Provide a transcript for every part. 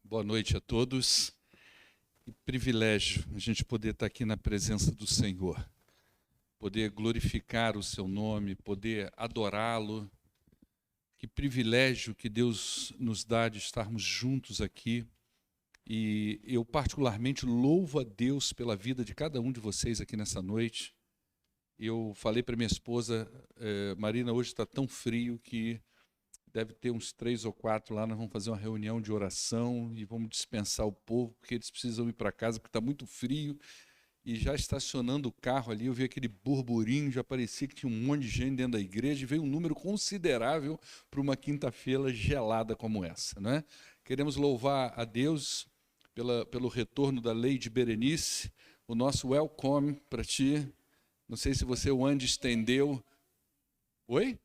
Boa noite a todos. Que privilégio a gente poder estar aqui na presença do Senhor, poder glorificar o seu nome, poder adorá-lo. Que privilégio que Deus nos dá de estarmos juntos aqui. E eu particularmente louvo a Deus pela vida de cada um de vocês aqui nessa noite. Eu falei para minha esposa, Marina, hoje está tão frio que deve ter uns 3 ou 4 lá, nós vamos fazer uma reunião de oração e vamos dispensar o povo, porque eles precisam ir para casa, porque está muito frio. E já estacionando o carro ali, eu vi aquele burburinho, já parecia que tinha um monte de gente dentro da igreja, e veio um número considerável para uma quinta-feira gelada como essa, não é? Queremos louvar a Deus pelo retorno da Lady Berenice, o nosso welcome para ti. Não sei se você, o Andy, estendeu. Oi?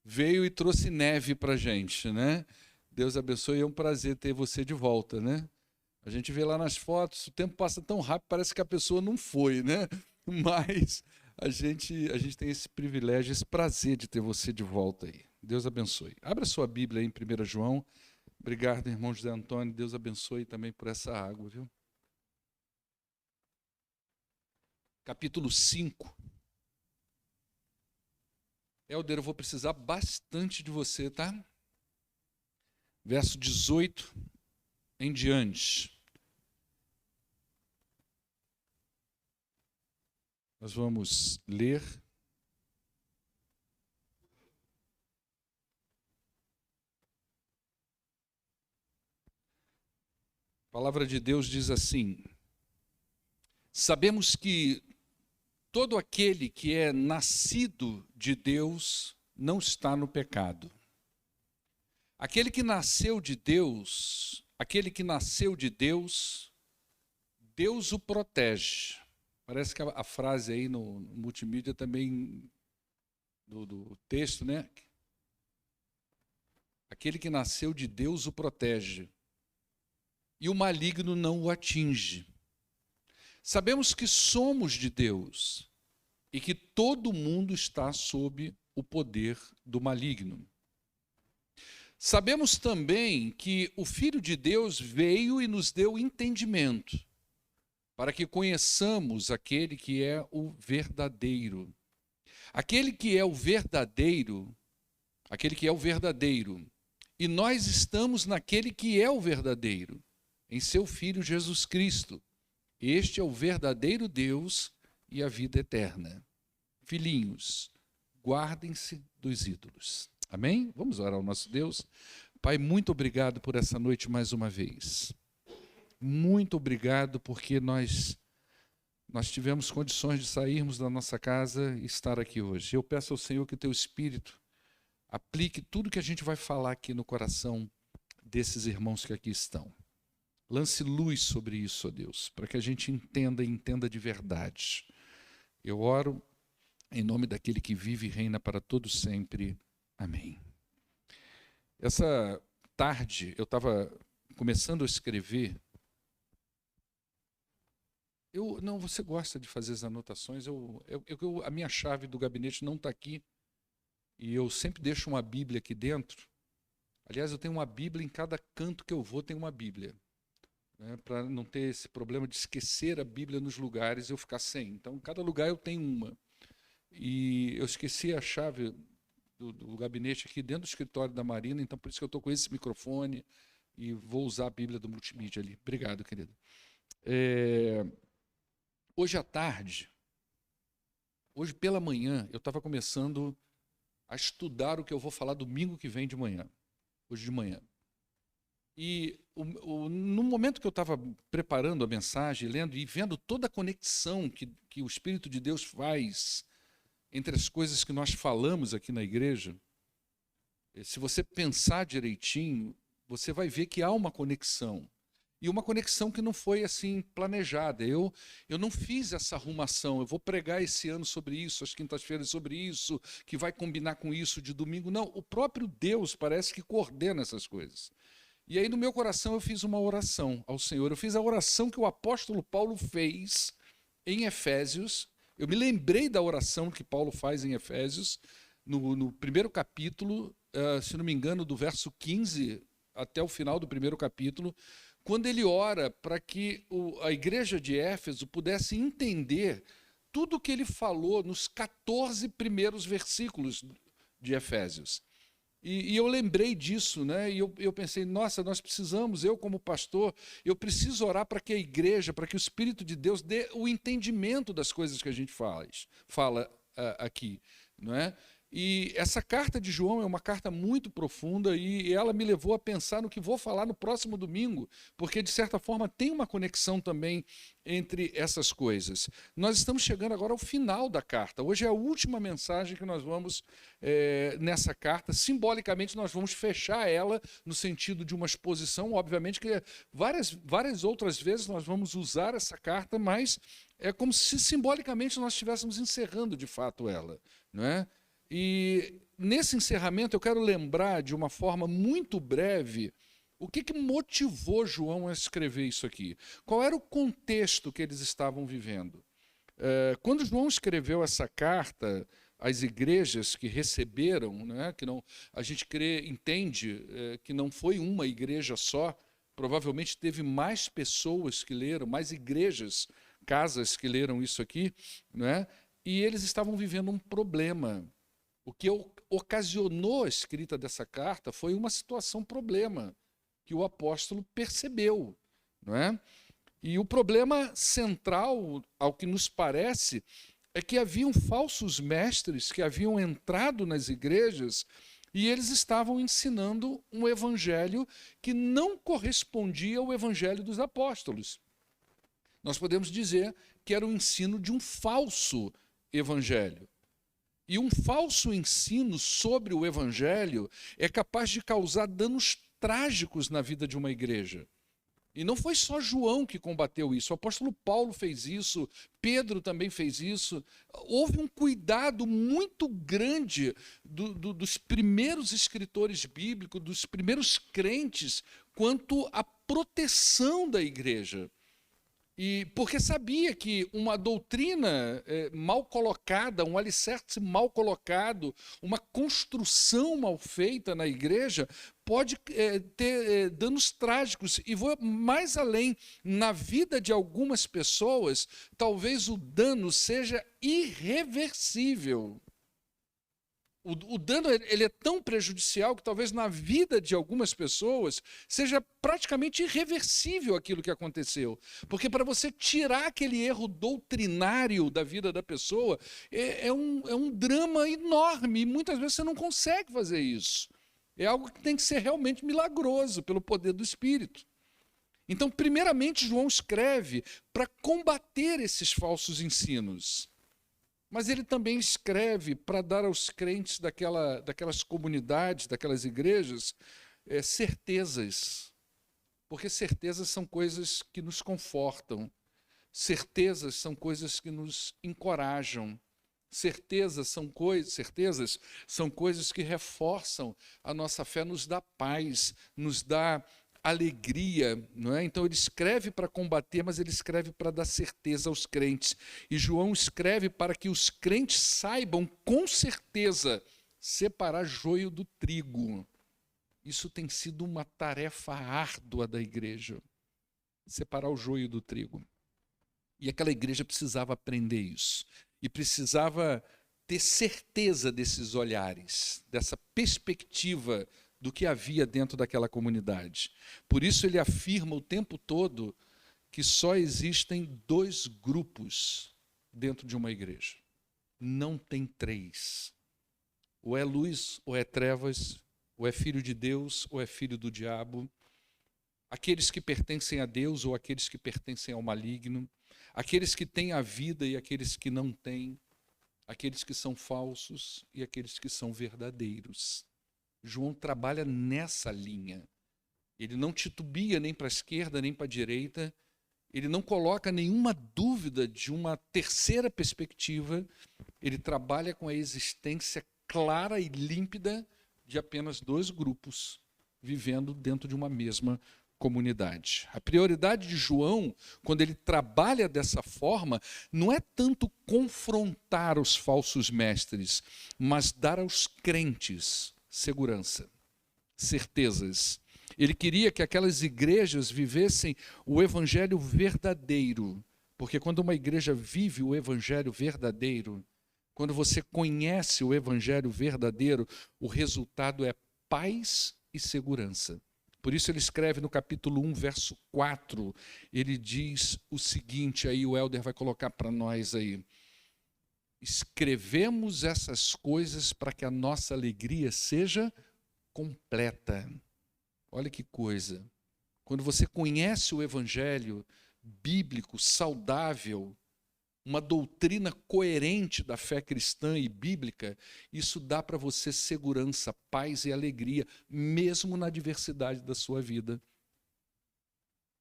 Veio e trouxe neve para a gente, né? Deus abençoe, é um prazer ter você de volta, né? A gente vê lá nas fotos, o tempo passa tão rápido, parece que a pessoa não foi, né? Mas a gente tem esse privilégio, esse prazer de ter você de volta aí. Deus abençoe. Abra sua Bíblia aí em 1 João. Obrigado, irmão José Antônio. Deus abençoe também por essa água, viu? Capítulo 5. Helder, eu vou precisar bastante de você, tá? Verso 18 em diante. Nós vamos ler. A palavra de Deus diz assim: sabemos que todo aquele que é nascido de Deus não está no pecado. Aquele que nasceu de Deus, Deus o protege. Parece que a frase aí no multimídia também, do texto, né? Aquele que nasceu de Deus o protege, e o maligno não o atinge. Sabemos que somos de Deus e que todo mundo está sob o poder do maligno. Sabemos também que o Filho de Deus veio e nos deu entendimento, para que conheçamos aquele que é o verdadeiro. Aquele que é o verdadeiro, e nós estamos naquele que é o verdadeiro, em seu Filho Jesus Cristo. Este é o verdadeiro Deus e a vida eterna. Filhinhos, guardem-se dos ídolos. Amém? Vamos orar ao nosso Deus. Pai, muito obrigado por essa noite mais uma vez. Muito obrigado porque nós tivemos condições de sairmos da nossa casa e estar aqui hoje. Eu peço ao Senhor que teu Espírito aplique tudo que a gente vai falar aqui no coração desses irmãos que aqui estão. Lance luz sobre isso, ó Deus, para que a gente entenda de verdade. Eu oro em nome daquele que vive e reina para todo sempre. Amém. Essa tarde eu estava começando a escrever. Você gosta de fazer as anotações. A minha chave do gabinete não está aqui. E eu sempre deixo uma Bíblia aqui dentro. Aliás, eu tenho uma Bíblia em cada canto que eu vou, tem uma Bíblia. Né, para não ter esse problema de esquecer a Bíblia nos lugares e eu ficar sem. Então, em cada lugar eu tenho uma. E eu esqueci a chave do gabinete aqui dentro do escritório da Marina, então por isso que eu estou com esse microfone e vou usar a Bíblia do multimídia ali. Obrigado, querido. Hoje à tarde, hoje pela manhã, eu estava começando a estudar o que eu vou falar domingo que vem de manhã, hoje de manhã. E no momento que eu estava preparando a mensagem, lendo e vendo toda a conexão que o Espírito de Deus faz entre as coisas que nós falamos aqui na igreja, se você pensar direitinho, você vai ver que há uma conexão. E uma conexão que não foi assim planejada. Eu não fiz essa arrumação, eu vou pregar esse ano sobre isso, às quintas-feiras sobre isso, que vai combinar com isso de domingo. Não, o próprio Deus parece que coordena essas coisas. E aí no meu coração eu fiz uma oração ao Senhor. Eu fiz a oração que o apóstolo Paulo fez em Efésios. Eu me lembrei da oração que Paulo faz em Efésios, no primeiro capítulo, se não me engano, do verso 15 até o final do primeiro capítulo, quando ele ora para que a igreja de Éfeso pudesse entender tudo o que ele falou nos 14 primeiros versículos de Efésios. E eu lembrei disso, né? E eu pensei, nossa, nós precisamos, eu como pastor, eu preciso orar para que a igreja, para que o Espírito de Deus dê o entendimento das coisas que a gente fala aqui, não é? E essa carta de João é uma carta muito profunda e ela me levou a pensar no que vou falar no próximo domingo, porque de certa forma tem uma conexão também entre essas coisas. Nós estamos chegando agora ao final da carta. Hoje é a última mensagem que nós vamos nessa carta. Simbolicamente nós vamos fechar ela no sentido de uma exposição. Obviamente que várias outras vezes nós vamos usar essa carta, mas é como se simbolicamente nós estivéssemos encerrando de fato ela, não é? E nesse encerramento eu quero lembrar de uma forma muito breve o que motivou João a escrever isso aqui. Qual era o contexto que eles estavam vivendo? Quando João escreveu essa carta às igrejas que receberam, né, que não, a gente entende que não foi uma igreja só, provavelmente teve mais pessoas que leram, mais igrejas, casas que leram isso aqui, né, e eles estavam vivendo um problema. O que ocasionou a escrita dessa carta foi uma problema que o apóstolo percebeu, não é? E o problema central, ao que nos parece, é que haviam falsos mestres que haviam entrado nas igrejas e eles estavam ensinando um evangelho que não correspondia ao evangelho dos apóstolos. Nós podemos dizer que era o ensino de um falso evangelho. E um falso ensino sobre o evangelho é capaz de causar danos trágicos na vida de uma igreja. E não foi só João que combateu isso, o apóstolo Paulo fez isso, Pedro também fez isso. Houve um cuidado muito grande dos primeiros escritores bíblicos, dos primeiros crentes, quanto à proteção da igreja. E porque sabia que uma doutrina mal colocada, um alicerce mal colocado, uma construção mal feita na igreja pode ter danos trágicos. E vou mais além, na vida de algumas pessoas, talvez o dano seja irreversível. O dano ele é tão prejudicial que talvez na vida de algumas pessoas seja praticamente irreversível aquilo que aconteceu. Porque para você tirar aquele erro doutrinário da vida da pessoa é um drama enorme e muitas vezes você não consegue fazer isso. É algo que tem que ser realmente milagroso pelo poder do Espírito. Então, primeiramente, João escreve para combater esses falsos ensinos. Mas ele também escreve para dar aos crentes daquelas comunidades, daquelas igrejas, certezas. Porque certezas são coisas que nos confortam. Certezas são coisas que nos encorajam. Certezas são coisas que reforçam a nossa fé, nos dá paz, nos dá alegria, não é? Então ele escreve para combater, mas ele escreve para dar certeza aos crentes. E João escreve para que os crentes saibam com certeza separar joio do trigo. Isso tem sido uma tarefa árdua da igreja, separar o joio do trigo. E aquela igreja precisava aprender isso. E precisava ter certeza desses olhares, dessa perspectiva do que havia dentro daquela comunidade. Por isso ele afirma o tempo todo que só existem 2 grupos dentro de uma igreja. Não tem 3. Ou é luz, ou é trevas, ou é filho de Deus, ou é filho do diabo. Aqueles que pertencem a Deus ou aqueles que pertencem ao maligno. Aqueles que têm a vida e aqueles que não têm. Aqueles que são falsos e aqueles que são verdadeiros. João trabalha nessa linha. Ele não titubia nem para a esquerda nem para a direita. Ele não coloca nenhuma dúvida de uma terceira perspectiva. Ele trabalha com a existência clara e límpida de apenas 2 grupos vivendo dentro de uma mesma comunidade. A prioridade de João, quando ele trabalha dessa forma, não é tanto confrontar os falsos mestres, mas dar aos crentes segurança, certezas. Ele queria que aquelas igrejas vivessem o evangelho verdadeiro, porque quando uma igreja vive o evangelho verdadeiro, quando você conhece o evangelho verdadeiro, o resultado é paz e segurança. Por isso ele escreve no capítulo 1, verso 4, ele diz o seguinte, aí o Helder vai colocar para nós aí: escrevemos essas coisas para que a nossa alegria seja completa. Olha que coisa. Quando você conhece o evangelho bíblico, saudável, uma doutrina coerente da fé cristã e bíblica, isso dá para você segurança, paz e alegria, mesmo na adversidade da sua vida.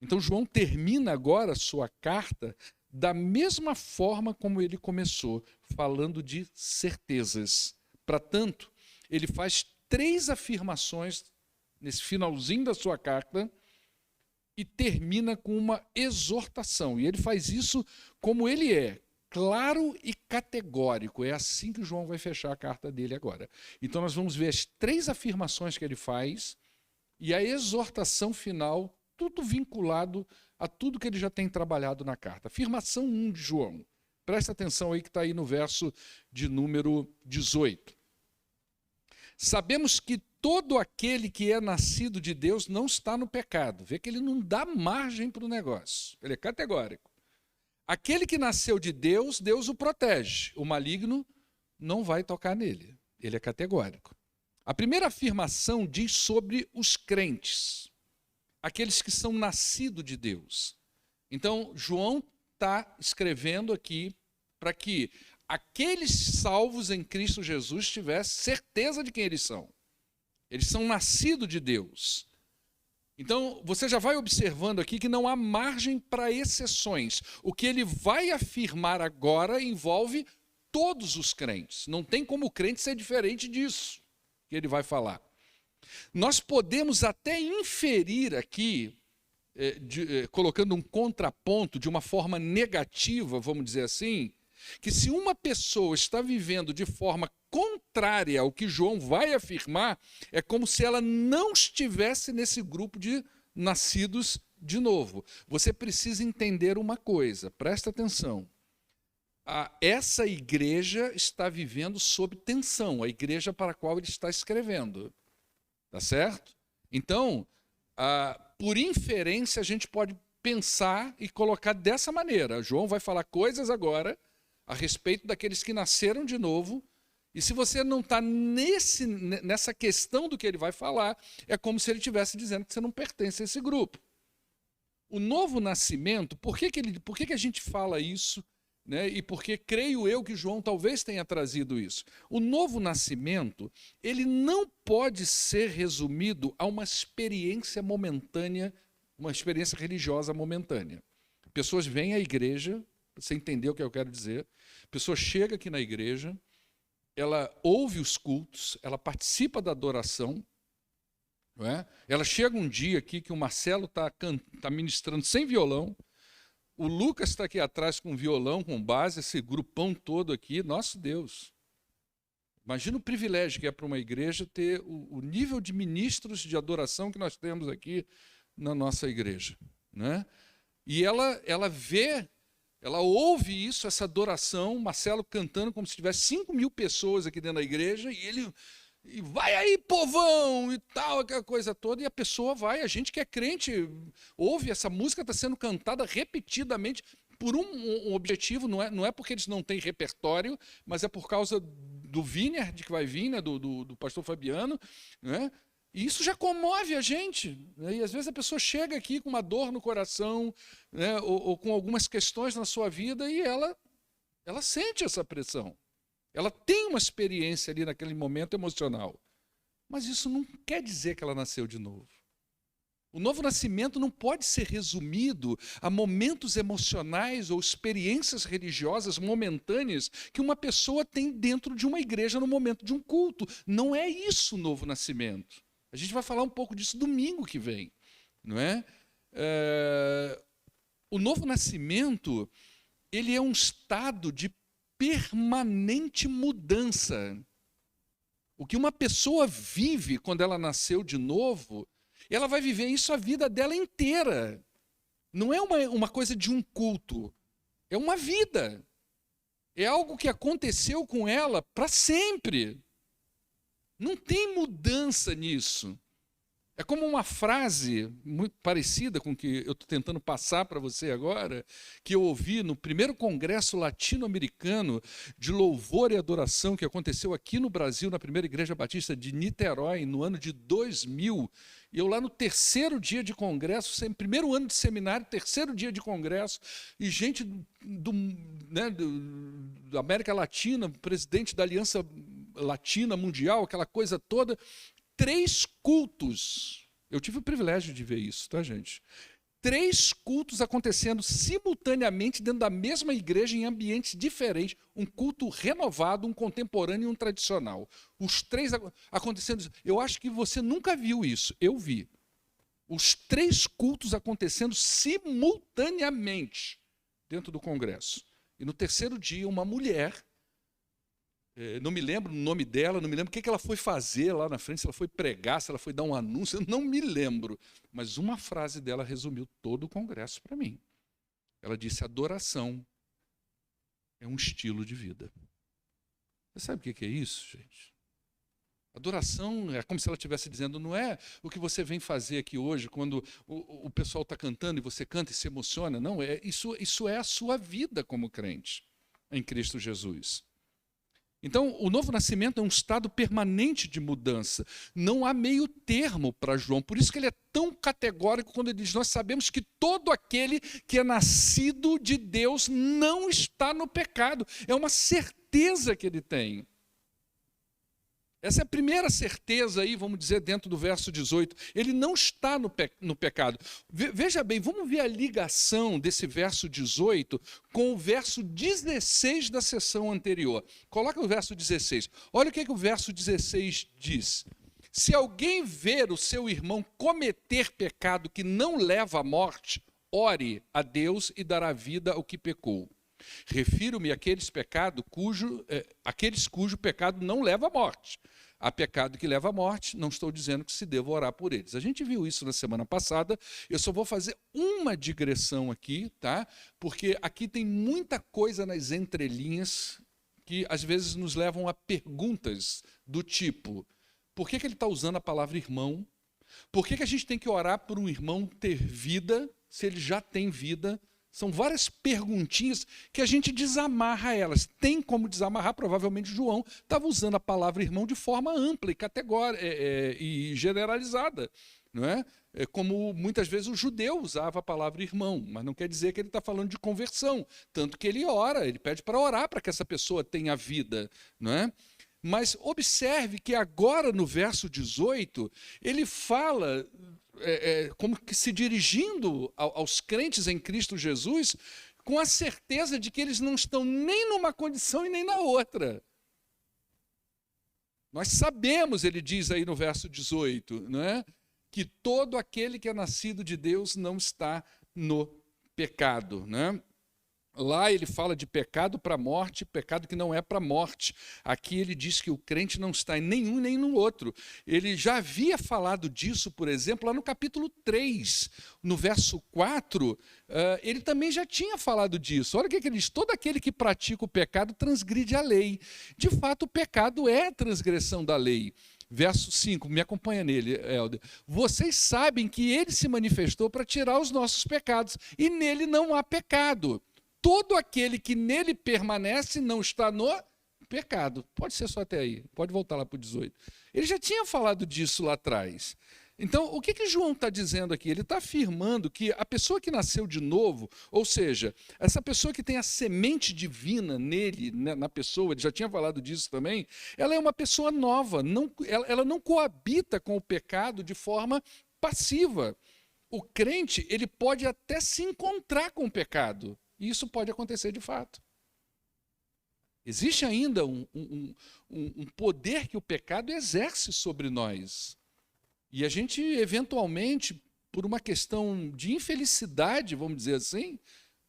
Então João termina agora a sua carta da mesma forma como ele começou, falando de certezas. Para tanto, ele faz 3 afirmações nesse finalzinho da sua carta e termina com uma exortação. E ele faz isso como ele é, claro e categórico. É assim que João vai fechar a carta dele agora. Então nós vamos ver as 3 afirmações que ele faz e a exortação final, tudo vinculado a tudo que ele já tem trabalhado na carta. Afirmação 1 de João. Presta atenção aí que está aí no verso de número 18. Sabemos que todo aquele que é nascido de Deus não está no pecado. Vê que ele não dá margem para o negócio. Ele é categórico. Aquele que nasceu de Deus, Deus o protege. O maligno não vai tocar nele. Ele é categórico. A primeira afirmação diz sobre os crentes, aqueles que são nascidos de Deus. Então, João está escrevendo aqui para que aqueles salvos em Cristo Jesus tivessem certeza de quem eles são. Eles são nascidos de Deus. Então, você já vai observando aqui que não há margem para exceções. O que ele vai afirmar agora envolve todos os crentes. Não tem como o crente ser diferente disso que ele vai falar. Nós podemos até inferir aqui, colocando um contraponto de uma forma negativa, vamos dizer assim, que se uma pessoa está vivendo de forma contrária ao que João vai afirmar, é como se ela não estivesse nesse grupo de nascidos de novo. Você precisa entender uma coisa, presta atenção. Essa igreja está vivendo sob tensão, a igreja para a qual ele está escrevendo. Tá certo? Então, por inferência, a gente pode pensar e colocar dessa maneira. João vai falar coisas agora a respeito daqueles que nasceram de novo, e se você não está nessa questão do que ele vai falar, é como se ele estivesse dizendo que você não pertence a esse grupo. O novo nascimento, por que a gente fala isso, né? E porque creio eu que João talvez tenha trazido isso. O novo nascimento, ele não pode ser resumido a uma experiência momentânea, uma experiência religiosa momentânea. Pessoas vêm à igreja, você entendeu o que eu quero dizer, a pessoa chega aqui na igreja, ela ouve os cultos, ela participa da adoração, não é? Ela chega um dia aqui que o Marcelo está ministrando sem violão, o Lucas está aqui atrás com violão, com base, esse grupão todo aqui, nosso Deus. Imagina o privilégio que é para uma igreja ter o nível de ministros de adoração que nós temos aqui na nossa igreja, né? E ela vê, ela ouve isso, essa adoração, Marcelo cantando como se tivesse 5.000 pessoas aqui dentro da igreja, e ele... E vai aí, povão, e tal, aquela coisa toda, e a pessoa vai, a gente que é crente, ouve, essa música está sendo cantada repetidamente por um objetivo, não é porque eles não têm repertório, mas é por causa do Vineyard que vai vir, né, do pastor Fabiano, né? E isso já comove a gente, né? E às vezes a pessoa chega aqui com uma dor no coração, né, ou com algumas questões na sua vida, e ela sente essa pressão. Ela tem uma experiência ali naquele momento emocional. Mas isso não quer dizer que ela nasceu de novo. O novo nascimento não pode ser resumido a momentos emocionais ou experiências religiosas momentâneas que uma pessoa tem dentro de uma igreja no momento de um culto. Não é isso o novo nascimento. A gente vai falar um pouco disso domingo que vem, não é? O novo nascimento, ele é um estado de permanente mudança. O que uma pessoa vive quando ela nasceu de novo Ela vai viver isso a vida dela inteira. Não é uma coisa de um culto, é uma vida. É algo que aconteceu com ela para sempre. Não tem mudança nisso. É como uma frase muito parecida com o que eu estou tentando passar para você agora, que eu ouvi no primeiro congresso latino-americano de louvor e adoração que aconteceu aqui no Brasil, na primeira igreja batista de Niterói, no ano de 2000. E eu lá no terceiro dia de congresso, primeiro ano de seminário, terceiro dia de congresso, e gente da América Latina, presidente da Aliança Latina Mundial, aquela coisa toda, 3 cultos. Eu tive o privilégio de ver isso, tá, gente? 3 cultos acontecendo simultaneamente dentro da mesma igreja em ambientes diferentes. Um culto renovado, um contemporâneo e um tradicional. Os 3 acontecendo. Eu acho que você nunca viu isso. Eu vi. Os 3 cultos acontecendo simultaneamente dentro do congresso. E no terceiro dia, uma mulher, não me lembro o nome dela, não me lembro o que ela foi fazer lá na frente, se ela foi pregar, se ela foi dar um anúncio, eu não me lembro. Mas uma frase dela resumiu todo o congresso para mim. Ela disse: adoração é um estilo de vida. Você sabe o que é isso, gente? Adoração é como se ela estivesse dizendo, não é o que você vem fazer aqui hoje, quando o pessoal está cantando e você canta e se emociona. Não, isso é a sua vida como crente em Cristo Jesus. Então, o novo nascimento é um estado permanente de mudança. Não há meio termo para João. Por isso que ele é tão categórico quando ele diz: nós sabemos que todo aquele que é nascido de Deus não está no pecado. É uma certeza que ele tem. Essa é a primeira certeza aí, vamos dizer, dentro do verso 18. Ele não está no pecado. Veja bem, vamos ver a ligação desse verso 18 com o verso 16 da sessão anterior. Coloca o verso 16. Olha o que o verso 16 diz. Se alguém ver o seu irmão cometer pecado que não leva à morte, ore a Deus e dará vida ao que pecou. Refiro-me àqueles cujo pecado não leva à morte. Há pecado que leva à morte, não estou dizendo que se deva orar por eles. A gente viu isso na semana passada, eu só vou fazer uma digressão aqui, tá? Porque aqui tem muita coisa nas entrelinhas que às vezes nos levam a perguntas do tipo: por que ele está usando a palavra irmão? Por que a gente tem que orar por um irmão ter vida, se ele já tem vida? São várias perguntinhas que a gente desamarra elas. Tem como desamarrar, provavelmente João estava usando a palavra irmão de forma ampla e categórica e generalizada. Não é? Como muitas vezes o judeu usava a palavra irmão, mas não quer dizer que ele está falando de conversão. Tanto que ele ora, ele pede para orar para que essa pessoa tenha vida. Não é? Mas observe que agora no verso 18, ele fala como que se dirigindo aos crentes em Cristo Jesus, com a certeza de que eles não estão nem numa condição e nem na outra. Nós sabemos, ele diz aí no verso 18, não é? Que todo aquele que é nascido de Deus não está no pecado, né? Lá ele fala de pecado para a morte, pecado que não é para a morte. Aqui ele diz que o crente não está em nenhum nem no outro. Ele já havia falado disso, por exemplo, lá no capítulo 3, no verso 4, ele também já tinha falado disso. Olha o que ele diz: todo aquele que pratica o pecado transgride a lei. De fato, o pecado é a transgressão da lei. Verso 5, me acompanha nele, Helder. Vocês sabem que ele se manifestou para tirar os nossos pecados, e nele não há pecado. Todo aquele que nele permanece não está no pecado. Pode ser só até aí, pode voltar lá para o 18. Ele já tinha falado disso lá atrás. Então, o que João está dizendo aqui? Ele está afirmando que a pessoa que nasceu de novo, ou seja, essa pessoa que tem a semente divina nele, na pessoa, ele já tinha falado disso também, ela é uma pessoa nova, ela não coabita com o pecado de forma passiva. O crente, ele pode até se encontrar com o pecado. E isso pode acontecer de fato. Existe ainda um poder que o pecado exerce sobre nós. E a gente, eventualmente, por uma questão de infelicidade, vamos dizer assim,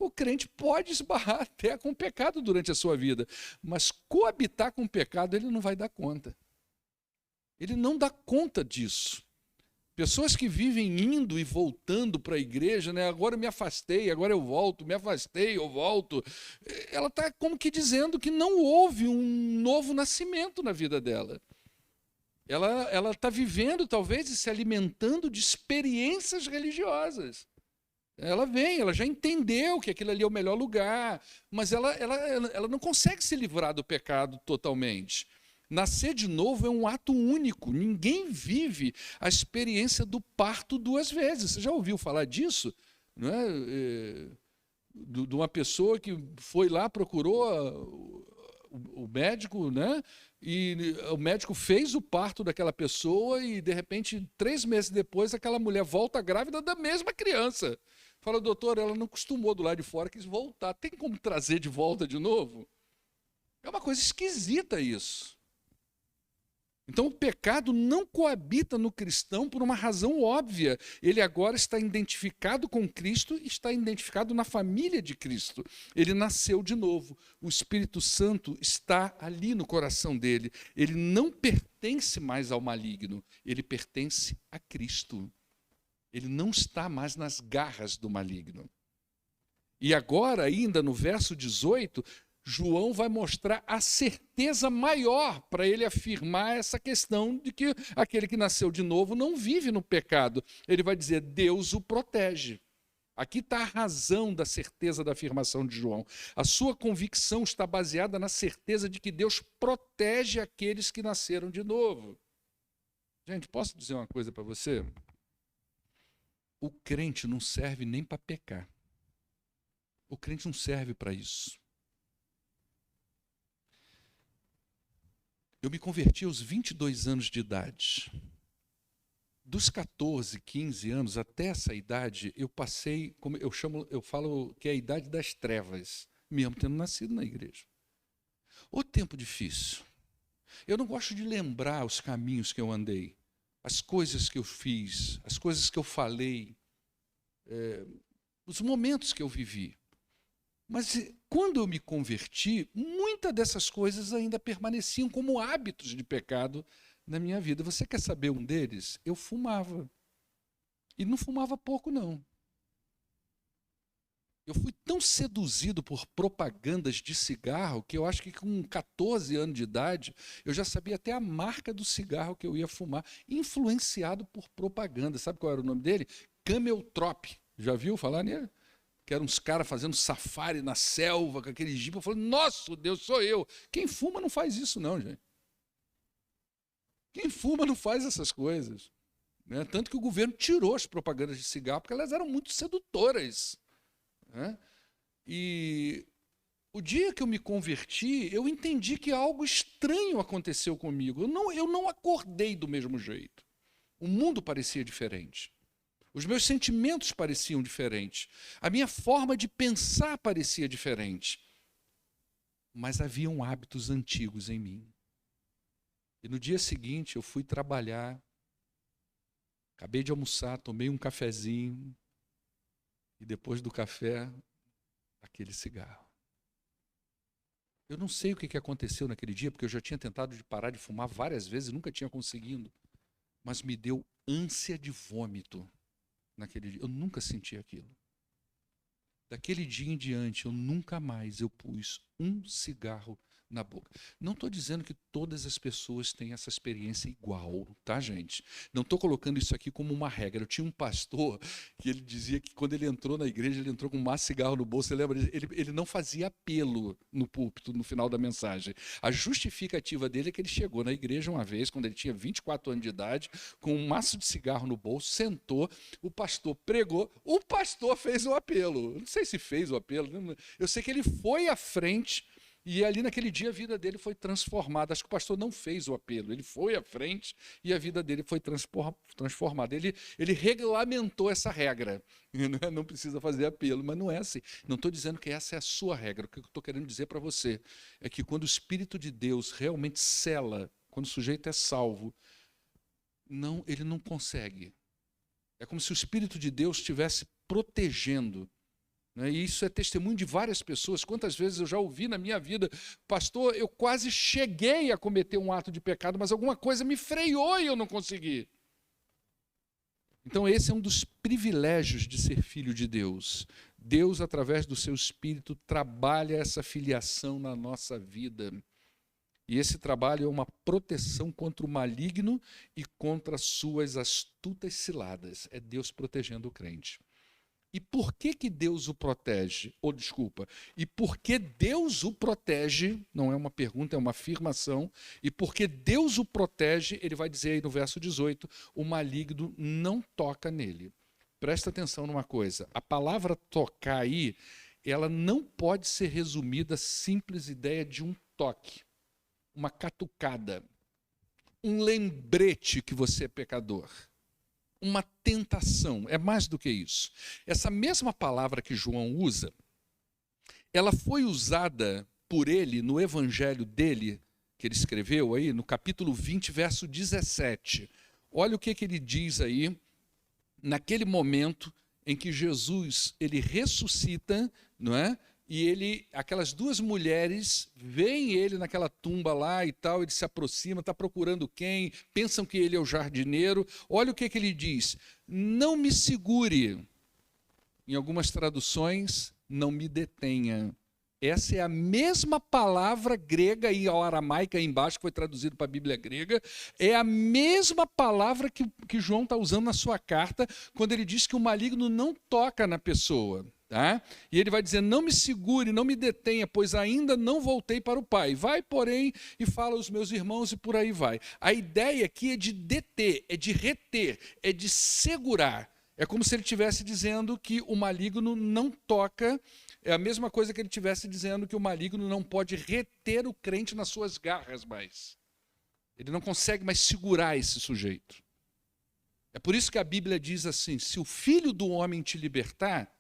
o crente pode esbarrar até com o pecado durante a sua vida. Mas coabitar com o pecado, ele não vai dar conta. Ele não dá conta disso. Pessoas que vivem indo e voltando para a igreja, né? Agora eu me afastei, agora eu volto, me afastei, eu volto. Ela está como que dizendo que não houve um novo nascimento na vida dela. Ela está vivendo, talvez, e se alimentando de experiências religiosas. Ela já entendeu que aquilo ali é o melhor lugar, mas ela não consegue se livrar do pecado totalmente. Nascer de novo é um ato único. Ninguém vive a experiência do parto 2 vezes. Você já ouviu falar disso? Não é? De uma pessoa que foi lá, procurou o médico, né? E o médico fez o parto daquela pessoa e, de repente, 3 meses depois, aquela mulher volta grávida da mesma criança. Fala, doutor, ela não costumou do lado de fora, quis voltar. Tem como trazer de volta de novo? É uma coisa esquisita isso. Então, o pecado não coabita no cristão por uma razão óbvia. Ele agora está identificado com Cristo e está identificado na família de Cristo. Ele nasceu de novo. O Espírito Santo está ali no coração dele. Ele não pertence mais ao maligno, ele pertence a Cristo. Ele não está mais nas garras do maligno. E agora, ainda no verso 18, João vai mostrar a certeza maior para ele afirmar essa questão de que aquele que nasceu de novo não vive no pecado. Ele vai dizer, Deus o protege. Aqui está a razão da certeza da afirmação de João. A sua convicção está baseada na certeza de que Deus protege aqueles que nasceram de novo. Gente, posso dizer uma coisa para você? O crente não serve nem para pecar. O crente não serve para isso. Eu me converti aos 22 anos de idade. Dos 14, 15 anos até essa idade, eu passei, como eu falo que é a idade das trevas, mesmo tendo nascido na igreja. O tempo difícil. Eu não gosto de lembrar os caminhos que eu andei, as coisas que eu fiz, as coisas que eu falei, os momentos que eu vivi. Mas quando eu me converti, muitas dessas coisas ainda permaneciam como hábitos de pecado na minha vida. Você quer saber um deles? Eu fumava. E não fumava pouco, não. Eu fui tão seduzido por propagandas de cigarro que eu acho que com 14 anos de idade eu já sabia até a marca do cigarro que eu ia fumar, influenciado por propaganda. Sabe qual era o nome dele? Camel Trop. Já viu falar nele? Que eram uns caras fazendo safari na selva, com aquele jipe. Eu falei, nossa, Deus, sou eu. Quem fuma não faz isso não, gente. Quem fuma não faz essas coisas. Né? Tanto que o governo tirou as propagandas de cigarro, porque elas eram muito sedutoras. Né? E o dia que eu me converti, eu entendi que algo estranho aconteceu comigo. Eu não acordei do mesmo jeito. O mundo parecia diferente. Os meus sentimentos pareciam diferentes. A minha forma de pensar parecia diferente. Mas haviam hábitos antigos em mim. E no dia seguinte eu fui trabalhar, acabei de almoçar, tomei um cafezinho, e depois do café, aquele cigarro. Eu não sei o que aconteceu naquele dia, porque eu já tinha tentado parar de fumar várias vezes e nunca tinha conseguido. Mas me deu ânsia de vômito. Naquele dia, eu nunca senti aquilo. Daquele dia em diante, eu nunca mais pus um cigarro na boca. Não estou dizendo que todas as pessoas têm essa experiência igual, tá, gente? Não estou colocando isso aqui como uma regra. Eu tinha um pastor que ele dizia que quando ele entrou na igreja, ele entrou com um maço de cigarro no bolso. Você lembra? Ele não fazia apelo no púlpito, no final da mensagem. A justificativa dele é que ele chegou na igreja uma vez, quando ele tinha 24 anos de idade, com um maço de cigarro no bolso, sentou, o pastor pregou, o pastor fez o apelo. Eu não sei se fez o apelo, eu sei que ele foi à frente. E ali naquele dia a vida dele foi transformada. Acho que o pastor não fez o apelo, ele foi à frente e a vida dele foi transformada. Ele regulamentou essa regra. Não precisa fazer apelo, mas não é assim. Não estou dizendo que essa é a sua regra. O que eu estou querendo dizer para você é que quando o Espírito de Deus realmente sela, quando o sujeito é salvo, ele não consegue. É como se o Espírito de Deus estivesse protegendo. E isso é testemunho de várias pessoas. Quantas vezes eu já ouvi na minha vida, pastor, eu quase cheguei a cometer um ato de pecado, mas alguma coisa me freou e eu não consegui. Então esse é um dos privilégios de ser filho de Deus. Deus, através do seu Espírito, trabalha essa filiação na nossa vida. E esse trabalho é uma proteção contra o maligno e contra as suas astutas ciladas. É Deus protegendo o crente. E por que Deus o protege? E por que Deus o protege? Não é uma pergunta, é uma afirmação. E porque Deus o protege, ele vai dizer aí no verso 18, o maligno não toca nele. Presta atenção numa coisa, a palavra tocar aí, ela não pode ser resumida à simples ideia de um toque, uma catucada, um lembrete que você é pecador, uma tentação, é mais do que isso. Essa mesma palavra que João usa, ela foi usada por ele no evangelho dele, que ele escreveu aí, no capítulo 20, verso 17. Olha o que ele diz aí, naquele momento em que Jesus ele ressuscita, não é? E aquelas duas mulheres veem ele naquela tumba lá e tal, ele se aproxima, está procurando quem? Pensam que ele é o jardineiro. Olha o que ele diz: não me segure. Em algumas traduções, não me detenha. Essa é a mesma palavra grega e aramaica aí embaixo, que foi traduzido para a Bíblia grega, é a mesma palavra que João está usando na sua carta, quando ele diz que o maligno não toca na pessoa. Tá? E ele vai dizer, não me segure, não me detenha, pois ainda não voltei para o Pai. Vai, porém, e fala aos meus irmãos e por aí vai. A ideia aqui é de deter, é de reter, é de segurar. É como se ele estivesse dizendo que o maligno não toca. É a mesma coisa que ele estivesse dizendo que o maligno não pode reter o crente nas suas garras mais. Ele não consegue mais segurar esse sujeito. É por isso que a Bíblia diz assim, se o Filho do Homem te libertar,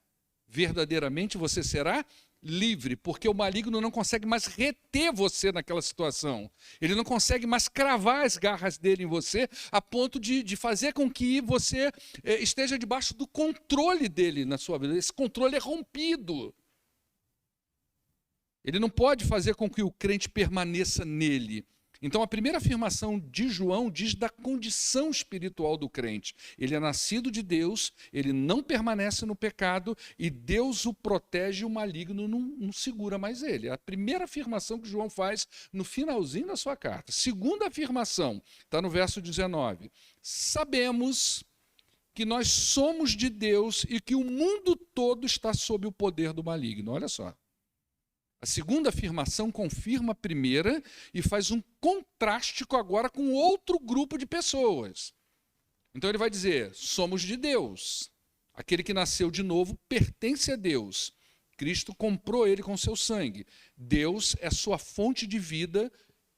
verdadeiramente você será livre, porque o maligno não consegue mais reter você naquela situação. Ele não consegue mais cravar as garras dele em você, a ponto de fazer com que você esteja debaixo do controle dele na sua vida. Esse controle é rompido. Ele não pode fazer com que o crente permaneça nele. Então, a primeira afirmação de João diz da condição espiritual do crente. Ele é nascido de Deus, ele não permanece no pecado e Deus o protege e o maligno não segura mais ele. É a primeira afirmação que João faz no finalzinho da sua carta. Segunda afirmação, está no verso 19. Sabemos que nós somos de Deus e que o mundo todo está sob o poder do maligno. Olha só. A segunda afirmação confirma a primeira e faz um contraste agora com outro grupo de pessoas. Então ele vai dizer, somos de Deus. Aquele que nasceu de novo pertence a Deus. Cristo comprou ele com seu sangue. Deus é sua fonte de vida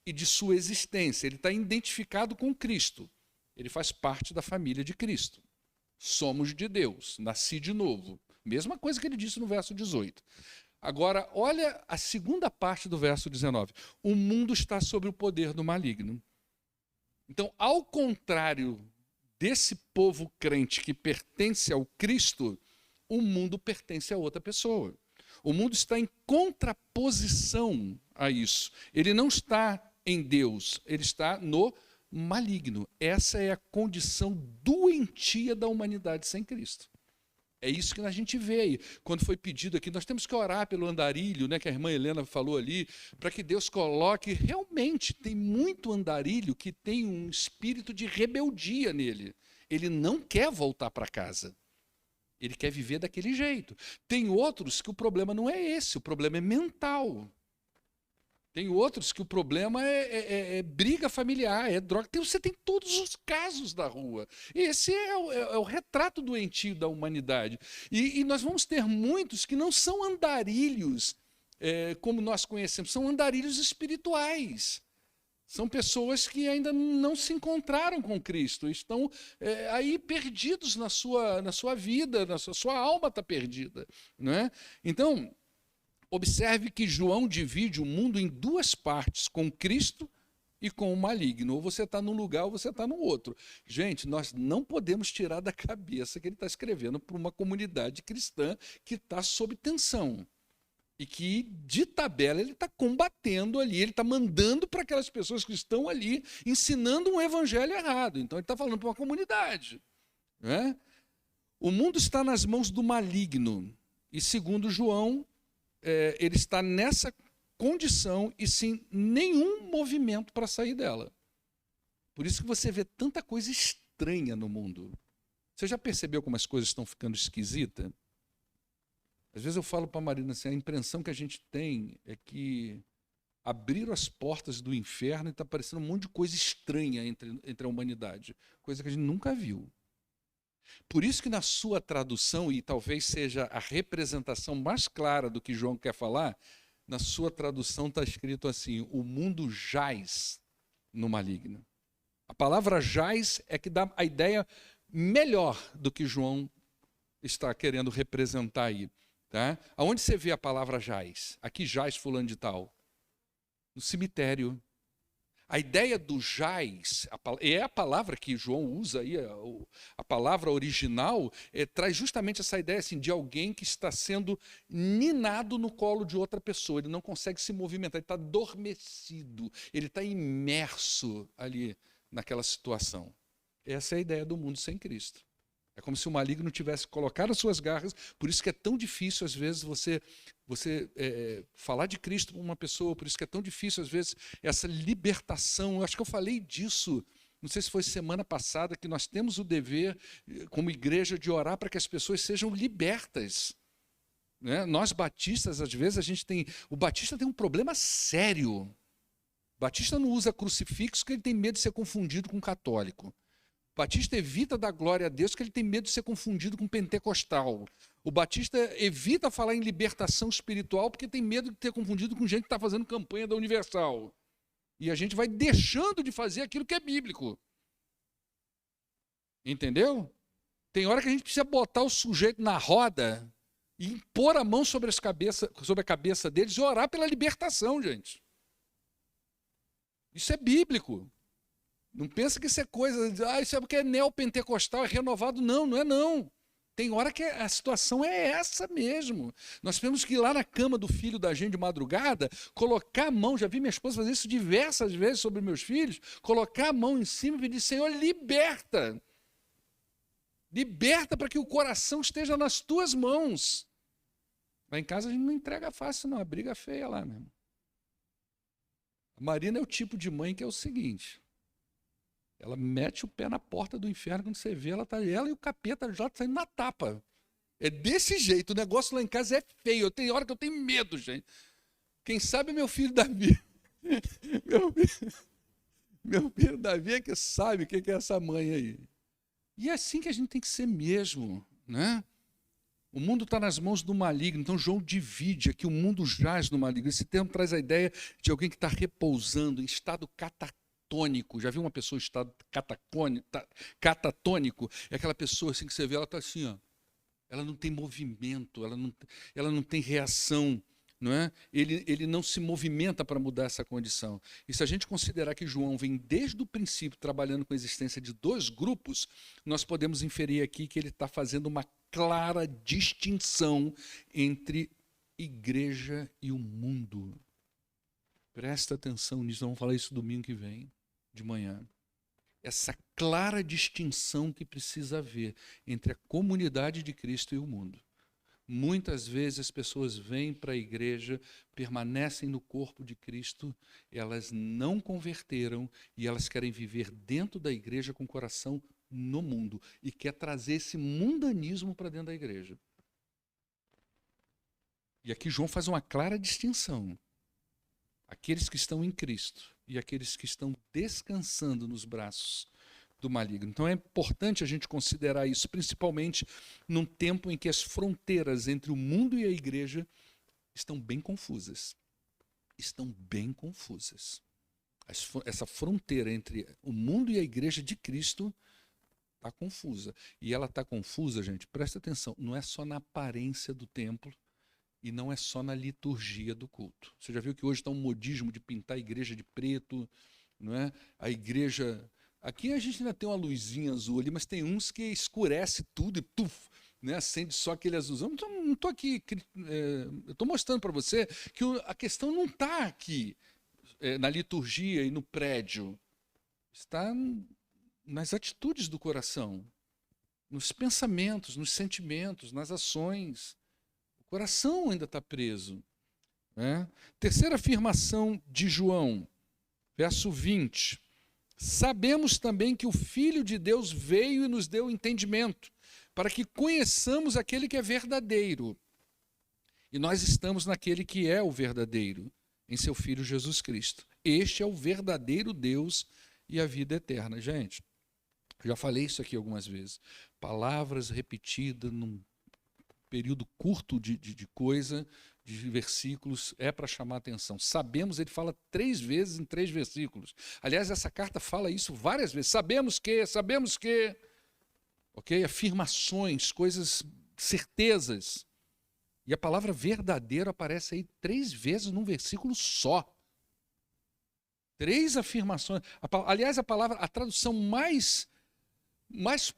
e de sua existência. Ele está identificado com Cristo. Ele faz parte da família de Cristo. Somos de Deus, nasci de novo. Mesma coisa que ele disse no verso 18. Agora, olha a segunda parte do verso 19. O mundo está sob o poder do maligno. Então, ao contrário desse povo crente que pertence ao Cristo, o mundo pertence a outra pessoa. O mundo está em contraposição a isso. Ele não está em Deus, ele está no maligno. Essa é a condição doentia da humanidade sem Cristo. É isso que a gente vê aí. Quando foi pedido aqui, nós temos que orar pelo andarilho, né, que a irmã Helena falou ali, para que Deus coloque. Realmente, tem muito andarilho que tem um espírito de rebeldia nele. Ele não quer voltar para casa. Ele quer viver daquele jeito. Tem outros que o problema não é esse, o problema é mental. Tem outros que o problema é briga familiar, é droga. Você tem todos os casos da rua. Esse é o retrato doentio da humanidade. E nós vamos ter muitos que não são andarilhos, como nós conhecemos, são andarilhos espirituais. São pessoas que ainda não se encontraram com Cristo, estão aí perdidos na sua vida, sua alma está perdida. Não é? Então, observe que João divide o mundo em duas partes, com Cristo e com o maligno. Ou você está num lugar ou você está no outro. Gente, nós não podemos tirar da cabeça que ele está escrevendo para uma comunidade cristã que está sob tensão. E que, de tabela, ele está combatendo ali, ele está mandando para aquelas pessoas que estão ali, ensinando um evangelho errado. Então, ele está falando para uma comunidade. né? O mundo está nas mãos do maligno. E segundo João, ele está nessa condição e sem nenhum movimento para sair dela. Por isso que você vê tanta coisa estranha no mundo. Você já percebeu como as coisas estão ficando esquisitas? Às vezes eu falo para a Marina assim, a impressão que a gente tem é que abriram as portas do inferno e está aparecendo um monte de coisa estranha entre a humanidade. Coisa que a gente nunca viu. Por isso que na sua tradução, e talvez seja a representação mais clara do que João quer falar, na sua tradução está escrito assim, o mundo jaz no maligno. A palavra jaz é que dá a ideia melhor do que João está querendo representar aí. Tá? Aonde você vê a palavra jaz? Aqui jaz fulano de tal. No cemitério. A ideia do jaz, é a palavra que João usa aí, a palavra original, traz justamente essa ideia assim, de alguém que está sendo ninado no colo de outra pessoa, ele não consegue se movimentar, ele está adormecido, ele está imerso ali naquela situação. Essa é a ideia do mundo sem Cristo. É como se o maligno tivesse colocado as suas garras, por isso que é tão difícil, às vezes, você falar de Cristo para uma pessoa, por isso que é tão difícil, às vezes, essa libertação. Eu acho que eu falei disso, não sei se foi semana passada, que nós temos o dever, como igreja, de orar para que as pessoas sejam libertas. Né? Nós batistas, às vezes, o batista tem um problema sério. O batista não usa crucifixo porque ele tem medo de ser confundido com católico. O batista evita dar glória a Deus porque ele tem medo de ser confundido com pentecostal. O batista evita falar em libertação espiritual porque tem medo de ser confundido com gente que está fazendo campanha da Universal. E a gente vai deixando de fazer aquilo que é bíblico. Entendeu? Tem hora que a gente precisa botar o sujeito na roda e impor a mão sobre a cabeça deles e orar pela libertação, gente. Isso é bíblico. Não pensa que isso é coisa, isso é porque é neopentecostal, é renovado. Não, não é não. Tem hora que a situação é essa mesmo. Nós temos que ir lá na cama do filho da gente de madrugada, colocar a mão, já vi minha esposa fazer isso diversas vezes sobre meus filhos, colocar a mão em cima e pedir, Senhor, liberta. Liberta para que o coração esteja nas tuas mãos. Lá em casa a gente não entrega fácil não, a briga é feia lá mesmo. A Marina é o tipo de mãe que é o seguinte... Ela mete o pé na porta do inferno, quando você vê, ela e o capeta já saindo na tapa. É desse jeito, o negócio lá em casa é feio. Tem hora que eu tenho medo, gente. Quem sabe é meu filho Davi. Meu filho Davi é que sabe o que é essa mãe aí. E é assim que a gente tem que ser mesmo, né? O mundo está nas mãos do maligno, então João divide aqui, o mundo jaz no maligno. Esse termo traz a ideia de alguém que está repousando, em estado catatônico. Já viu uma pessoa em estado catatônico? É aquela pessoa assim que você vê, ela está assim, ó. Ela não tem movimento, ela não tem reação, não é? Ele não se movimenta para mudar essa condição. E se a gente considerar que João vem desde o princípio trabalhando com a existência de dois grupos, nós podemos inferir aqui que ele está fazendo uma clara distinção entre igreja e o mundo. Presta atenção nisso, vamos falar isso domingo que vem, de manhã. Essa clara distinção que precisa haver entre a comunidade de Cristo e o mundo. Muitas vezes as pessoas vêm para a igreja, permanecem no corpo de Cristo, elas não converteram e elas querem viver dentro da igreja com o coração no mundo e quer trazer esse mundanismo para dentro da igreja. E aqui João faz uma clara distinção. Aqueles que estão em Cristo e aqueles que estão descansando nos braços do maligno. Então é importante a gente considerar isso, principalmente num tempo em que as fronteiras entre o mundo e a igreja estão bem confusas. Estão bem confusas. Essa fronteira entre o mundo e a igreja de Cristo está confusa. E ela está confusa, gente, presta atenção, não é só na aparência do templo, e não é só na liturgia do culto. Você já viu que hoje está um modismo de pintar a igreja de preto, não é? A igreja... Aqui a gente ainda tem uma luzinha azul ali, mas tem uns que escurece tudo e tuf, né? Acende só aquele azulzão. Não estou aqui... eu estou mostrando para você que a questão não está aqui na liturgia e no prédio. Está nas atitudes do coração. nos pensamentos, nos sentimentos, nas ações. O coração ainda está preso. Né? Terceira afirmação de João, verso 20. Sabemos também que o Filho de Deus veio e nos deu entendimento, para que conheçamos aquele que é verdadeiro. E nós estamos naquele que é o verdadeiro, em seu Filho Jesus Cristo. Este é o verdadeiro Deus e a vida eterna. Gente, já falei isso aqui algumas vezes. Palavras repetidas num período curto de coisa, de versículos, é para chamar a atenção. Sabemos, ele fala 3 vezes em 3 versículos. Aliás, essa carta fala isso várias vezes. Sabemos que, ok? Afirmações, coisas, certezas. E a palavra verdadeiro aparece aí 3 vezes num versículo só. 3 afirmações. Aliás, a tradução mais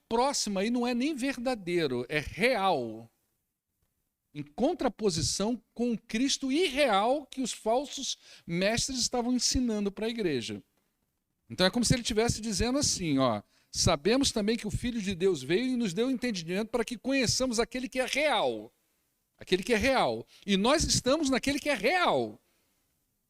próxima aí não é nem verdadeiro, é real. Em contraposição com o Cristo irreal que os falsos mestres estavam ensinando para a igreja. Então é como se ele estivesse dizendo assim, ó, sabemos também que o Filho de Deus veio e nos deu entendimento para que conheçamos aquele que é real. Aquele que é real. E nós estamos naquele que é real.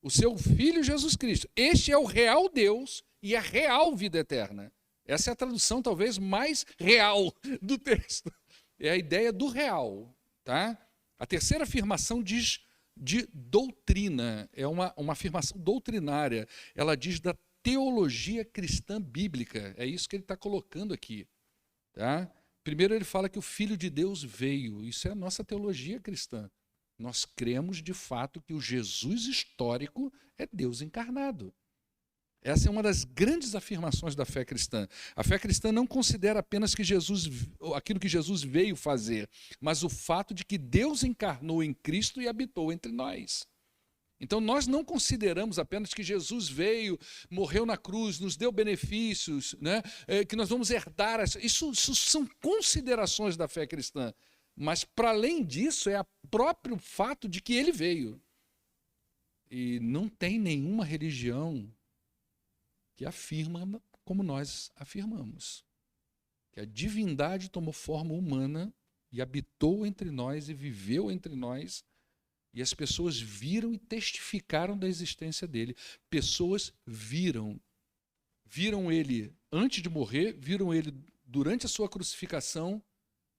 O seu Filho Jesus Cristo. Este é o real Deus e a real vida eterna. Essa é a tradução talvez mais real do texto. É a ideia do real. Tá? A terceira afirmação diz de doutrina. É uma afirmação doutrinária. Ela diz da teologia cristã bíblica. É isso que ele está colocando aqui. Tá? Primeiro ele fala que o Filho de Deus veio. Isso é a nossa teologia cristã. Nós cremos de fato que o Jesus histórico é Deus encarnado. Essa é uma das grandes afirmações da fé cristã. A fé cristã não considera apenas que aquilo que Jesus veio fazer, mas o fato de que Deus encarnou em Cristo e habitou entre nós. Então nós não consideramos apenas que Jesus veio, morreu na cruz, nos deu benefícios, né? Que nós vamos herdar. Isso são considerações da fé cristã. Mas para além disso é o próprio fato de que ele veio. E não tem nenhuma religião que afirma como nós afirmamos. Que a divindade tomou forma humana e habitou entre nós e viveu entre nós. E as pessoas viram e testificaram da existência dele. Pessoas viram ele antes de morrer, viram ele durante a sua crucificação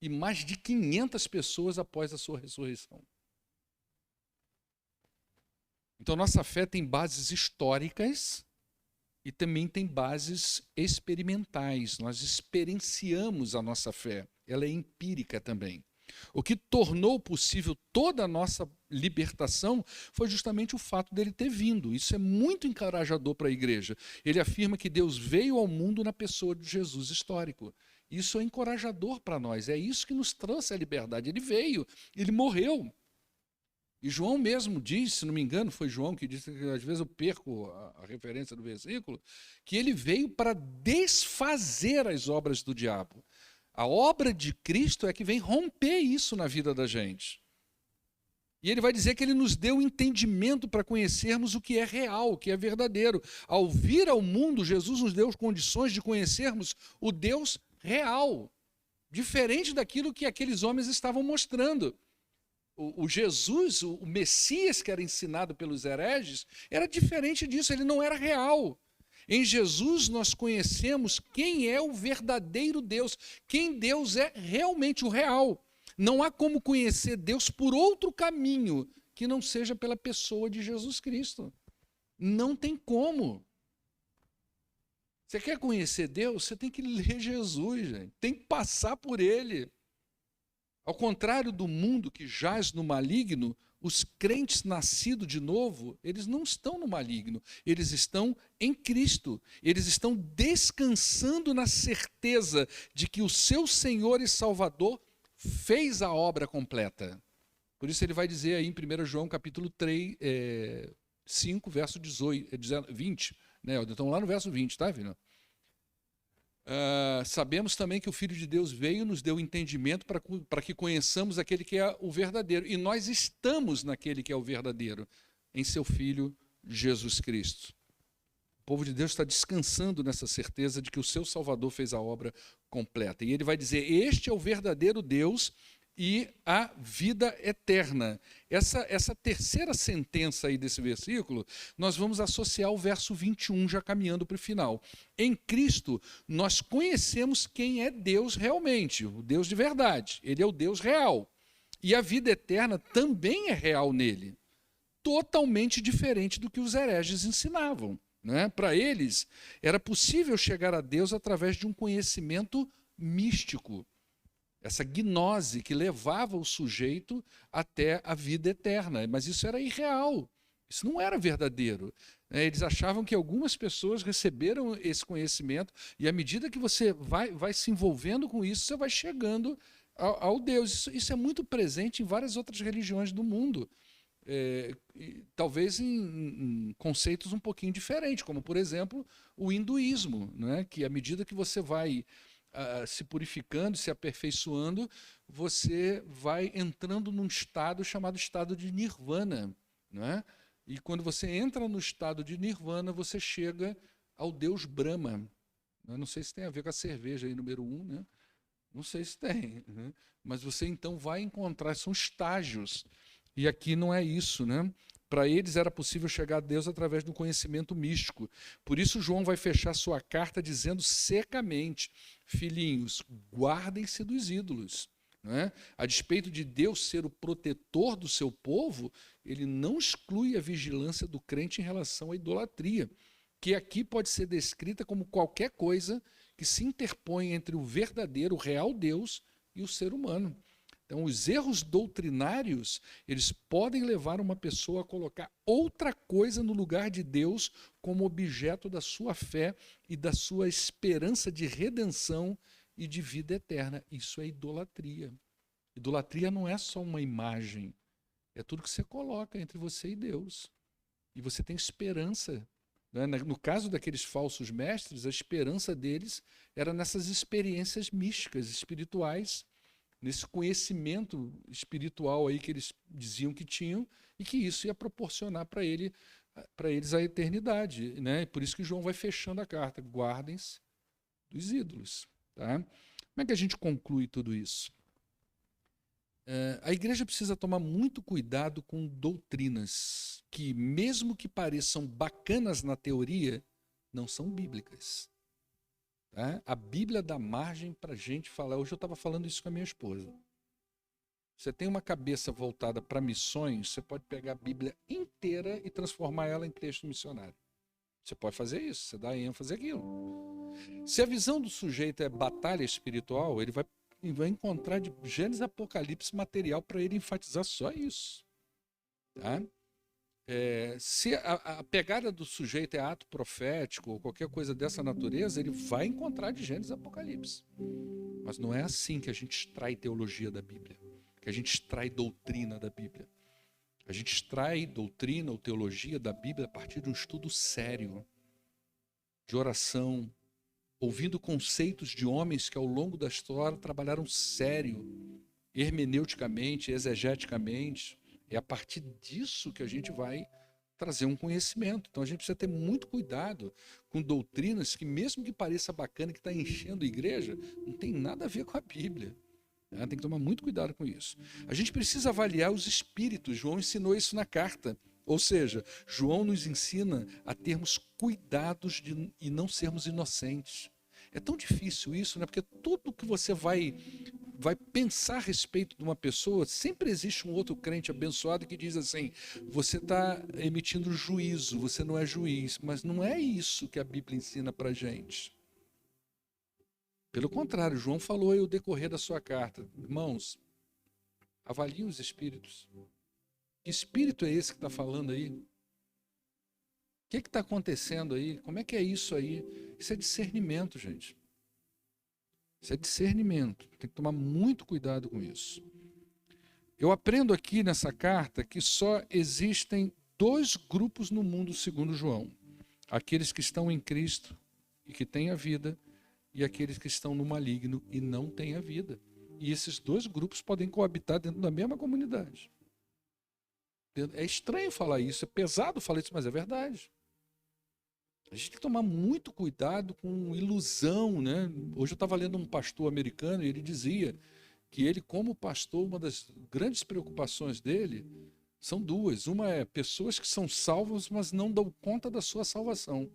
e mais de 500 pessoas após a sua ressurreição. Então nossa fé tem bases históricas e também tem bases experimentais. Nós experienciamos a nossa fé. Ela é empírica também. O que tornou possível toda a nossa libertação foi justamente o fato dele ter vindo. Isso é muito encorajador para a igreja. Ele afirma que Deus veio ao mundo na pessoa de Jesus histórico. Isso é encorajador para nós. É isso que nos trouxe a liberdade. Ele veio, ele morreu. E João mesmo diz, se não me engano, foi João que disse, que às vezes eu perco a referência do versículo, que ele veio para desfazer as obras do diabo. A obra de Cristo é que vem romper isso na vida da gente. E ele vai dizer que ele nos deu entendimento para conhecermos o que é real, o que é verdadeiro. Ao vir ao mundo, Jesus nos deu condições de conhecermos o Deus real, diferente daquilo que aqueles homens estavam mostrando. O Jesus, o Messias que era ensinado pelos hereges, era diferente disso, ele não era real. Em Jesus nós conhecemos quem é o verdadeiro Deus, quem Deus é realmente o real. Não há como conhecer Deus por outro caminho que não seja pela pessoa de Jesus Cristo. Não tem como. Você quer conhecer Deus? Você tem que ler Jesus, gente. Tem que passar por ele. Ao contrário do mundo que jaz no maligno, os crentes nascidos de novo, eles não estão no maligno, eles estão em Cristo. Eles estão descansando na certeza de que o seu Senhor e Salvador fez a obra completa. Por isso ele vai dizer aí em 1 João capítulo 3, 5, verso 20. Né? Então lá no verso 20, tá, filho? Sabemos também que o Filho de Deus veio e nos deu entendimento para que conheçamos aquele que é o verdadeiro. E nós estamos naquele que é o verdadeiro, em seu Filho Jesus Cristo. O povo de Deus está descansando nessa certeza de que o seu Salvador fez a obra completa. E ele vai dizer: este é o verdadeiro Deus e a vida eterna. Essa terceira sentença aí desse versículo, nós vamos associar ao verso 21, já caminhando para o final. Em Cristo, nós conhecemos quem é Deus realmente, o Deus de verdade. Ele é o Deus real. E a vida eterna também é real nele. Totalmente diferente do que os hereges ensinavam, né? Para eles, era possível chegar a Deus através de um conhecimento místico. Essa gnose que levava o sujeito até a vida eterna. Mas isso era irreal, isso não era verdadeiro. Eles achavam que algumas pessoas receberam esse conhecimento e à medida que você vai se envolvendo com isso, você vai chegando ao Deus. Isso é muito presente em várias outras religiões do mundo. Talvez em conceitos um pouquinho diferentes, como, por exemplo, o hinduísmo, né? Que à medida que você vai se purificando, se aperfeiçoando, você vai entrando num estado chamado estado de nirvana, né? E quando você entra no estado de nirvana, você chega ao Deus Brahma. Eu não sei se tem a ver com a cerveja aí, número 1, né? Não sei se tem, né? Mas você então vai encontrar, são estágios. E aqui não é isso, né? Para eles era possível chegar a Deus através do conhecimento místico. Por isso João vai fechar sua carta dizendo secamente: filhinhos, guardem-se dos ídolos. Né? A despeito de Deus ser o protetor do seu povo, ele não exclui a vigilância do crente em relação à idolatria, que aqui pode ser descrita como qualquer coisa que se interpõe entre o verdadeiro, o real Deus e o ser humano. Então, os erros doutrinários, eles podem levar uma pessoa a colocar outra coisa no lugar de Deus como objeto da sua fé e da sua esperança de redenção e de vida eterna. Isso é idolatria. Idolatria não é só uma imagem, é tudo que você coloca entre você e Deus. E você tem esperança. Né? No caso daqueles falsos mestres, a esperança deles era nessas experiências místicas, espirituais, nesse conhecimento espiritual aí que eles diziam que tinham e que isso ia proporcionar para eles a eternidade, né? Por isso que João vai fechando a carta: guardem-se dos ídolos. Tá? Como é que a gente conclui tudo isso? A igreja precisa tomar muito cuidado com doutrinas que, mesmo que pareçam bacanas na teoria, não são bíblicas. A Bíblia dá margem para a gente falar. Hoje eu estava falando isso com a minha esposa. Você tem uma cabeça voltada para missões, você pode pegar a Bíblia inteira e transformar ela em texto missionário. Você pode fazer isso, você dá ênfase àquilo. Se a visão do sujeito é batalha espiritual, ele vai encontrar de Gênesis e Apocalipse material para ele enfatizar só isso. Tá? Se a pegada do sujeito é ato profético ou qualquer coisa dessa natureza, ele vai encontrar de Gênesis e Apocalipse. Mas não é assim que a gente extrai teologia da Bíblia, que a gente extrai doutrina da Bíblia. A gente extrai doutrina ou teologia da Bíblia a partir de um estudo sério, de oração, ouvindo conceitos de homens que ao longo da história trabalharam sério, hermeneuticamente, exegeticamente. É a partir disso que a gente vai trazer um conhecimento. Então a gente precisa ter muito cuidado com doutrinas que, mesmo que pareça bacana, que está enchendo a igreja, não tem nada a ver com a Bíblia. Tem que tomar muito cuidado com isso. A gente precisa avaliar os espíritos. João ensinou isso na carta. Ou seja, João nos ensina a termos cuidados e não sermos inocentes. É tão difícil isso, né? Porque tudo que você vai pensar a respeito de uma pessoa, sempre existe um outro crente abençoado que diz assim: você está emitindo juízo, você não é juiz. Mas não é isso que a Bíblia ensina para a gente. Pelo contrário, João falou aí o decorrer da sua carta: irmãos, avaliem os espíritos. Que espírito é esse que está falando aí? O que está acontecendo aí? Como é que é isso aí? Isso é discernimento, gente. Isso é discernimento. Tem que tomar muito cuidado com isso. Eu aprendo aqui nessa carta que só existem 2 grupos no mundo segundo João: aqueles que estão em Cristo e que têm a vida, e aqueles que estão no maligno e não têm a vida. E esses 2 grupos podem coabitar dentro da mesma comunidade. É estranho falar isso, é pesado falar isso, mas é verdade. A gente tem que tomar muito cuidado com ilusão, né? Hoje eu estava lendo um pastor americano e ele dizia que ele, como pastor, uma das grandes preocupações dele são duas. Uma é pessoas que são salvas, mas não dão conta da sua salvação.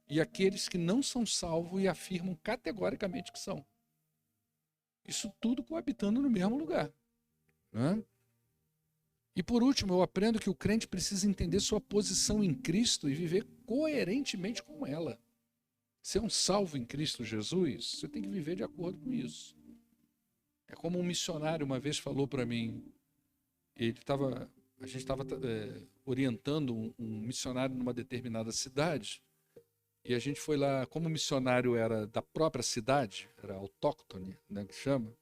E aqueles que não são salvos e afirmam categoricamente que são. Isso tudo coabitando no mesmo lugar, né? E por último, eu aprendo que o crente precisa entender sua posição em Cristo e viver coerentemente com ela. Ser um salvo em Cristo Jesus, você tem que viver de acordo com isso. É como um missionário uma vez falou para mim, a gente estava orientando um missionário numa determinada cidade, e a gente foi lá, como o missionário era da própria cidade, era autóctone, né, que chama,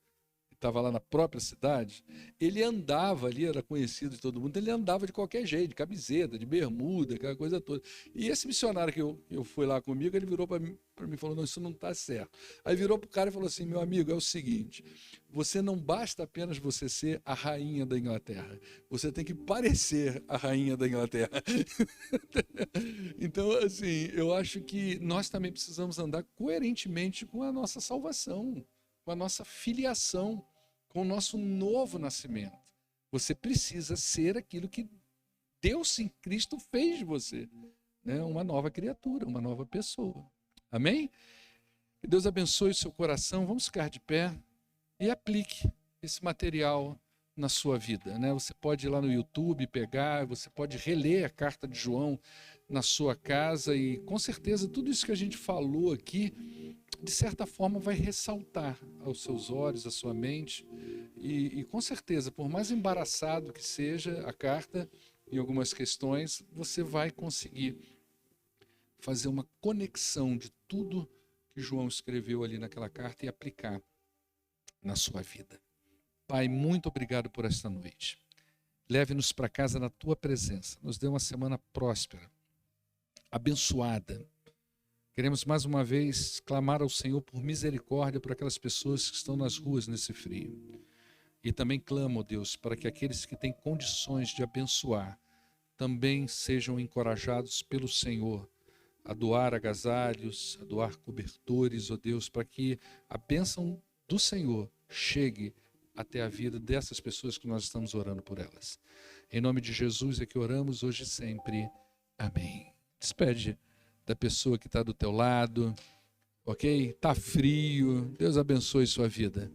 estava lá na própria cidade, ele andava ali, era conhecido de todo mundo, ele andava de qualquer jeito, de camiseta, de bermuda, aquela coisa toda. E esse missionário que eu fui lá comigo, ele virou para mim e falou, não, isso não está certo. Aí virou para o cara e falou assim, meu amigo, é o seguinte, você não basta apenas você ser a rainha da Inglaterra, você tem que parecer a rainha da Inglaterra. Então, assim, eu acho que nós também precisamos andar coerentemente com a nossa salvação, com a nossa filiação, com o nosso novo nascimento. Você precisa ser aquilo que Deus em Cristo fez de você, né? Uma nova criatura, uma nova pessoa. Amém? Que Deus abençoe o seu coração. Vamos ficar de pé e aplique esse material na sua vida, né? Você pode ir lá no YouTube pegar, você pode reler a carta de João na sua casa e com certeza tudo isso que a gente falou aqui, de certa forma vai ressaltar aos seus olhos, à sua mente e com certeza, por mais embaraçado que seja a carta em algumas questões, você vai conseguir fazer uma conexão de tudo que João escreveu ali naquela carta e aplicar na sua vida. Pai, muito obrigado por esta noite. Leve-nos para casa na tua presença. Nos dê uma semana próspera, abençoada. Queremos mais uma vez clamar ao Senhor por misericórdia por aquelas pessoas que estão nas ruas nesse frio. E também clamo, ó Deus, para que aqueles que têm condições de abençoar também sejam encorajados pelo Senhor a doar agasalhos, a doar cobertores, ó Deus, para que a bênção do Senhor chegue até a vida dessas pessoas que nós estamos orando por elas. Em nome de Jesus é que oramos hoje e sempre. Amém. Despede da pessoa que está do teu lado, ok? Está frio. Deus abençoe sua vida.